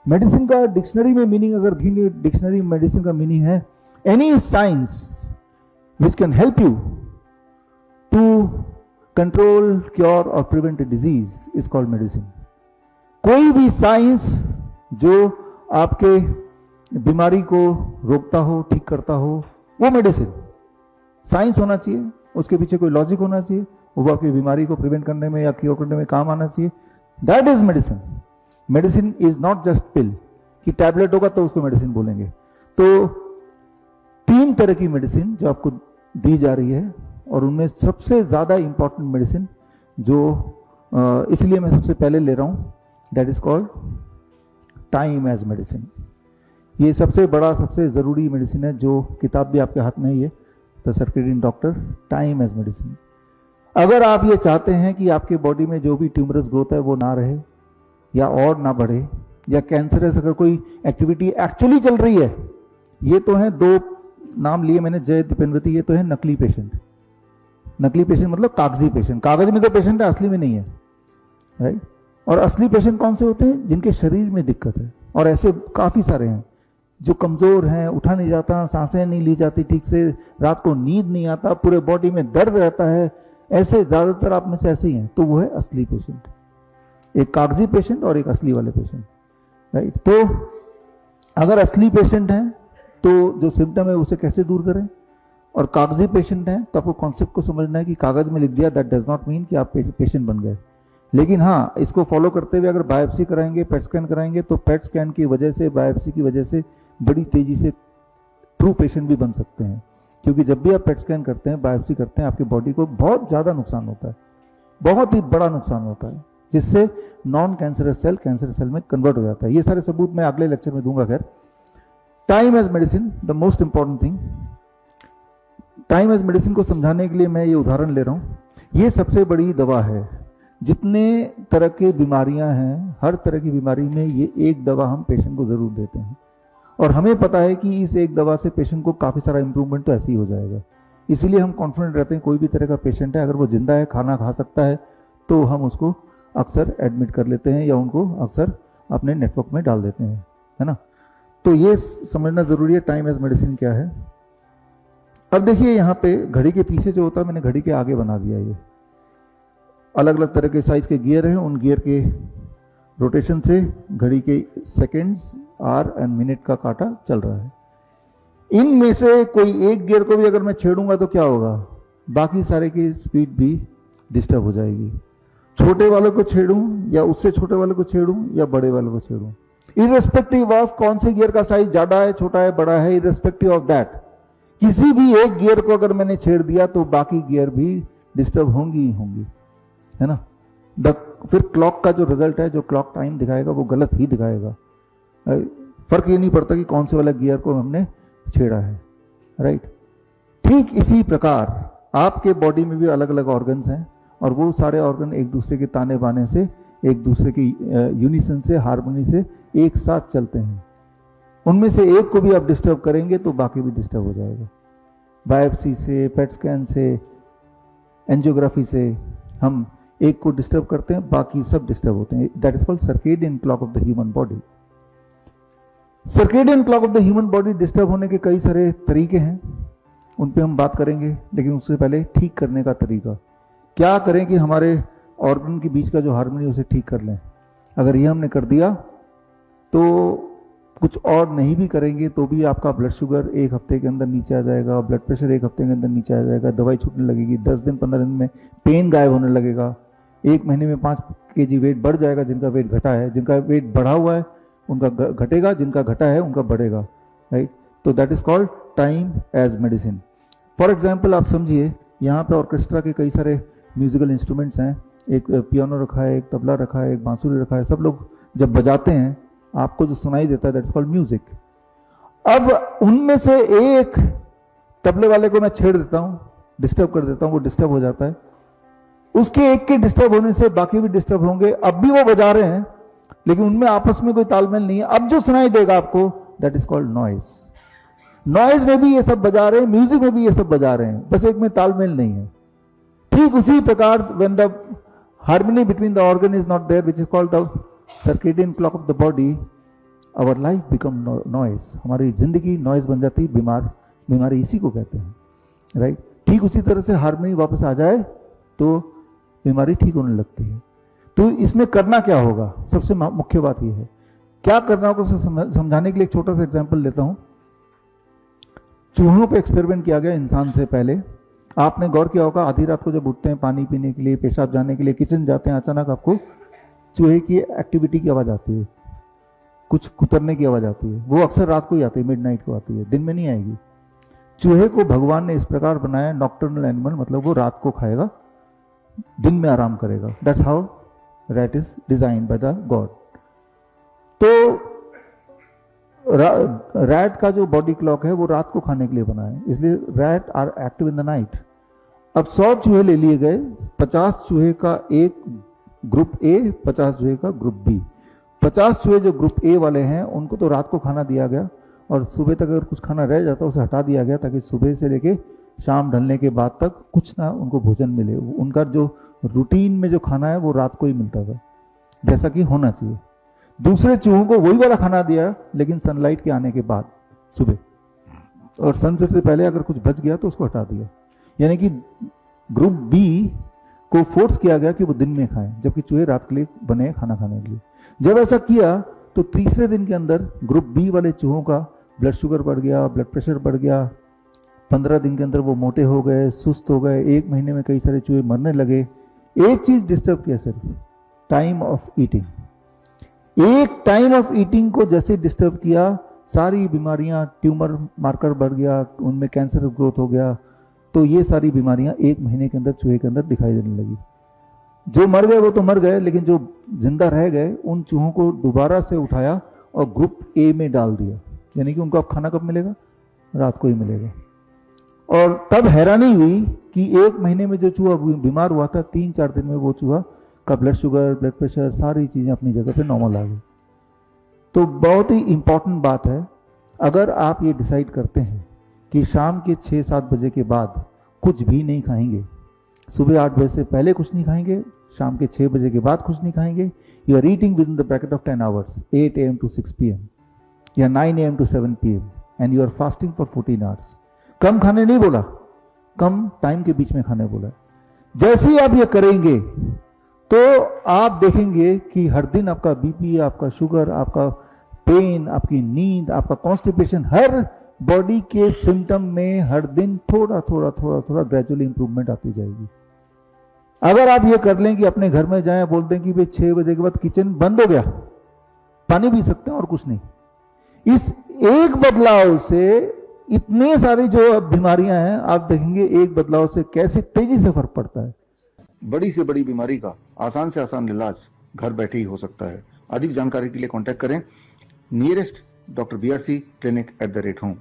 Medicine का dictionary में meaning अगर देखेंगे, डिक्शनरी मेडिसिन का मीनिंग है any science which can help you to control, cure or prevent disease is called medicine. कोई भी साइंस जो आपके बीमारी को रोकता हो, ठीक करता हो, वो मेडिसिन। साइंस होना चाहिए, उसके पीछे कोई लॉजिक होना चाहिए, वो आपकी बीमारी को प्रिवेंट करने में या क्योर करने में काम आना चाहिए। That is medicine. Medicine is not just pill, कि टैबलेट होगा तो उसको मेडिसिन बोलेंगे। तो 3 तरह की मेडिसिन जो आपको दी जा रही है, और उनमें सबसे ज्यादा इंपॉर्टेंट मेडिसिन जो इसलिए मैं सबसे पहले ले रहा हूं, that is called time as medicine. ये सबसे बड़ा, सबसे जरूरी मेडिसिन है, जो किताब भी आपके हाथ में ही है, the circadian doctor, time as medicine. अगर आप ये चाहते हैं कि आपके बॉडी में जो भी ट्यूमरस ग्रोथ है वो ना रहे या और ना बढ़े, या कैंसरस अगर कोई एक्टिविटी एक्चुअली चल रही है, ये तो है 2 नाम लिए मैंने, जय दीपेंद्रवती, ये तो है नकली पेशेंट। नकली पेशेंट मतलब कागजी पेशेंट, कागज में तो पेशेंट है, असली में नहीं है, राइट। और असली पेशेंट कौन से होते हैं? जिनके शरीर में दिक्कत है, और ऐसे काफी सारे हैं जो कमजोर हैं, उठा नहीं जाता, सांसें नहीं ली जाती ठीक से, रात को नींद नहीं आता, पूरे बॉडी में दर्द रहता है, ऐसे ज्यादातर आप में से ऐसे ही हैं। तो वो है असली पेशेंट, एक कागजी पेशेंट और एक असली वाले पेशेंट, राइट। तो अगर असली पेशेंट हैं तो जो सिम्टम है उसे कैसे दूर करें, और कागजी पेशेंट हैं तो आपको कॉन्सेप्ट को समझना है कि कागज में लिख दिया, दैट डज नॉट मीन कि आप पेशेंट बन गए। लेकिन हाँ, इसको फॉलो करते हुए अगर बायोप्सी कराएंगे, पेट स्कैन कराएंगे, तो पेट स्कैन की वजह से, बायोप्सी की वजह से बड़ी तेजी से ट्रू पेशेंट भी बन सकते हैं। क्योंकि जब भी आप पेट स्कैन करते हैं, बायोप्सी करते हैं, आपकी बॉडी को बहुत ज़्यादा नुकसान होता है, बहुत ही बड़ा नुकसान होता है, जिससे non cancerous cell cancer cell में कन्वर्ट हो जाता है। ये सारे सबूत मैं अगले लेक्चर में दूंगा। खैर, time as medicine, the most important thing. Time as medicine को समझाने के लिए मैं ये उदाहरण ले रहा हूँ। ये सबसे बड़ी दवा है। जितने तरह की बीमारियां हैं, हर तरह की बीमारी में ये एक दवा हम पेशेंट को जरूर देते हैं, और हमें पता है कि इस एक दवा से पेशेंट को काफ़ी सारा इंप्रूवमेंट तो ऐसे ही हो जाएगा। इसीलिए हम कॉन्फिडेंट रहते हैं, कोई भी तरह का पेशेंट है, अगर वो जिंदा है, खाना खा सकता है, तो हम उसको अक्सर एडमिट कर लेते हैं या उनको अक्सर अपने नेटवर्क में डाल देते हैं, है ना। तो ये समझना ज़रूरी है टाइम एज मेडिसिन क्या है। अब देखिए यहाँ पे घड़ी के पीछे जो होता है, मैंने घड़ी के आगे बना दिया। ये अलग अलग तरह के साइज के गियर हैं, उन गियर के रोटेशन से घड़ी के सेकंड्स, आवर एंड मिनट का कांटा चल रहा है। इनमें से कोई एक गियर को भी अगर मैं छेड़ूंगा तो क्या होगा? बाकी सारे की स्पीड भी डिस्टर्ब हो जाएगी। छोटे वाले को छेड़ूं या उससे छोटे वाले को छेड़ूं या बड़े वाले को छेड़ूं, इररिस्पेक्टिव ऑफ कौन से गियर का साइज ज्यादा है, छोटा है, बड़ा है, इररिस्पेक्टिव ऑफ दैट, किसी भी एक गियर को अगर मैंने छेड़ दिया तो बाकी गियर भी डिस्टर्ब होंगी ही होंगी, है ना। फिर क्लॉक का जो रिजल्ट है, जो क्लॉक टाइम दिखाएगा, वो गलत ही दिखाएगा। फर्क ये नहीं पड़ता कि कौन से वाला गियर को हमने छेड़ा है, राइट। ठीक इसी प्रकार आपके बॉडी में भी अलग अलग ऑर्गन्स हैं, और वो सारे ऑर्गन एक दूसरे के ताने बाने से, एक दूसरे की यूनिसन से, हार्मोनी से एक साथ चलते हैं। उनमें से एक को भी आप डिस्टर्ब करेंगे तो बाकी भी डिस्टर्ब हो जाएगा। बायोप्सी से, पेट स्कैन से, एंजियोग्राफी से हम एक को डिस्टर्ब करते हैं, बाकी सब डिस्टर्ब होते हैं। That is called circadian clock of the human body. Circadian clock of the human body disturb होने के कई सारे तरीके हैं, उन पे हम बात करेंगे, लेकिन उससे पहले ठीक करने का तरीका क्या करें कि हमारे ऑर्गन के बीच का जो हार्मनी उसे ठीक कर लें। अगर ये हमने कर दिया तो कुछ और नहीं भी करेंगे तो भी आपका ब्लड शुगर 1 हफ्ते के अंदर नीचे आ जाएगा, ब्लड प्रेशर 1 हफ्ते के अंदर नीचे आ जाएगा, दवाई छूटने लगेगी, 10 दिन 15 दिन में पेन गायब होने लगेगा, 1 महीने में 5 kg वेट बढ़ जाएगा। जिनका वेट घटा है, जिनका वेट बढ़ा हुआ है उनका घटेगा, जिनका घटा है उनका बढ़ेगा, राइट। तो that is called time as medicine. For example आप समझिए, यहाँ पे ऑर्केस्ट्रा के कई सारे म्यूजिकल इंस्ट्रूमेंट्स हैं, एक पियानो रखा है, एक तबला रखा है, एक बांसुरी रखा है। सब लोग जब बजाते हैं आपको जो सुनाई देता है दैट इज कॉल्ड म्यूजिक। अब उनमें से एक तबले वाले को मैं छेड़ देता हूं, डिस्टर्ब कर देता हूं, वो डिस्टर्ब हो जाता है। उसके एक के डिस्टर्ब होने से बाकी भी डिस्टर्ब होंगे। अब भी वो बजा रहे हैं लेकिन उनमें आपस में कोई तालमेल नहीं है। अब जो सुनाई देगा आपको that is called noise. Noise में भी ये सब बजा रहे हैं, म्यूजिक में भी ये सब बजा रहे हैं, बस एक में तालमेल नहीं है। ठीक उसी प्रकार when the harmony between the organ is not there, which is called the circadian clock of the body, our life become noise, हमारी जिंदगी नॉइज बन जाती है, बीमारी इसी को कहते हैं, राइट। ठीक उसी तरह से हार्मनी वापस आ जाए तो बीमारी ठीक होने लगती है। तो इसमें करना क्या होगा, सबसे मुख्य बात यह है क्या करना होगा। समझाने के लिए एक छोटा सा एग्जांपल लेता हूं। चूहों पे एक्सपेरिमेंट किया गया इंसान से पहले। आपने गौर किया होगा, आधी रात को जब उठते हैं पानी पीने के लिए, पेशाब जाने के लिए किचन जाते हैं, अचानक आपको चूहे की एक्टिविटी की आवाज़ आती है, कुछ कुतरने की आवाज़ आती है। वो अक्सर रात को ही आती है, मिडनाइट को आती है, दिन में नहीं आएगी। चूहे को भगवान ने इस प्रकार बनाया, नॉक्टर्नल एनिमल, मतलब वो रात को खाएगा, दिन में आराम करेगा। That's how rat is design by the God. तो रैट का जो बॉडी क्लॉक है वो रात को खाने के लिए बना है, इसलिए rat are active in the night. अब 100 चूहे ले लिए गए, 50 चूहे का एक ग्रुप ए, 50 चूहे का ग्रुप बी। 50 चूहे जो ग्रुप ए वाले हैं उनको तो रात को खाना दिया गया, और सुबह तक अगर कुछ खाना रह जाता उसे हटा दिया गया, ताकि सुबह से लेके शाम ढलने के बाद तक कुछ ना उनको भोजन मिले। उनका जो रूटीन में जो खाना है वो रात को ही मिलता था, जैसा कि होना चाहिए। दूसरे चूहों को वही वाला खाना दिया, लेकिन सनलाइट के आने के बाद सुबह, और सनसेट से पहले अगर कुछ बच गया तो उसको हटा दिया। यानी कि ग्रुप बी को फोर्स किया गया कि वो दिन में खाएं, जबकि चूहे रात के लिए बने खाना खाने के लिए। जब ऐसा किया तो तीसरे दिन के अंदर ग्रुप बी वाले चूहों का ब्लड शुगर बढ़ गया, ब्लड प्रेशर बढ़ गया। 15 दिन के अंदर वो मोटे हो गए, सुस्त हो गए। 1 महीने में कई सारे चूहे मरने लगे। एक चीज डिस्टर्ब किया सिर्फ, टाइम ऑफ ईटिंग। एक टाइम ऑफ ईटिंग को जैसे डिस्टर्ब किया, सारी बीमारियां, ट्यूमर मार्कर बढ़ गया, उनमें कैंसर ग्रोथ हो गया। तो ये सारी बीमारियां 1 महीने के अंदर चूहे के अंदर दिखाई देने लगी। जो मर गए वो तो मर गए, लेकिन जो जिंदा रह गए उन चूहों को दोबारा से उठाया और ग्रुप ए में डाल दिया। यानी कि उनको अब खाना कब मिलेगा, रात को ही मिलेगा। और तब हैरानी हुई कि 1 महीने में जो चूहा बीमार हुआ था, 3-4 दिन में वो चूहा का ब्लड शुगर, ब्लड प्रेशर, सारी चीजें अपनी जगह पे नॉर्मल आ गई। तो बहुत ही इंपॉर्टेंट बात है, अगर आप ये डिसाइड करते हैं कि शाम के 6-7 बजे के बाद कुछ भी नहीं खाएंगे, सुबह 8 बजे से पहले कुछ नहीं खाएंगे, शाम के 6 बजे के बाद कुछ नहीं खाएंगे, you are eating within the bracket of 10 hours, 8 AM to 6 PM या 9 AM to 7 PM, and you are fasting for 14 hours. कम खाने नहीं बोला, कम टाइम के बीच में खाने बोला। जैसे ही आप ये करेंगे तो आप देखेंगे कि हर दिन आपका बीपी, आपका शुगर, आपका पेन, आपकी नींद, आपका कॉन्स्टिपेशन, हर बॉडी के सिम्टम में हर दिन थोड़ा थोड़ा थोड़ा थोड़ा ग्रेजुअली इंप्रूवमेंट आती जाएगी। अगर आप ये कर लें कि अपने घर में जाएं, बोल दें कि भाई 6 बजे के बाद किचन बंद हो गया, पानी पी सकते हैं और कुछ नहीं, इस एक बदलाव से इतने सारी जो बीमारियां हैं, आप देखेंगे एक बदलाव से कैसे तेजी से फर्क पड़ता है। बड़ी से बड़ी बीमारी का आसान से आसान इलाज घर बैठे ही हो सकता है। अधिक जानकारी के लिए कांटेक्ट करें nearest doctor BRC clinic @home।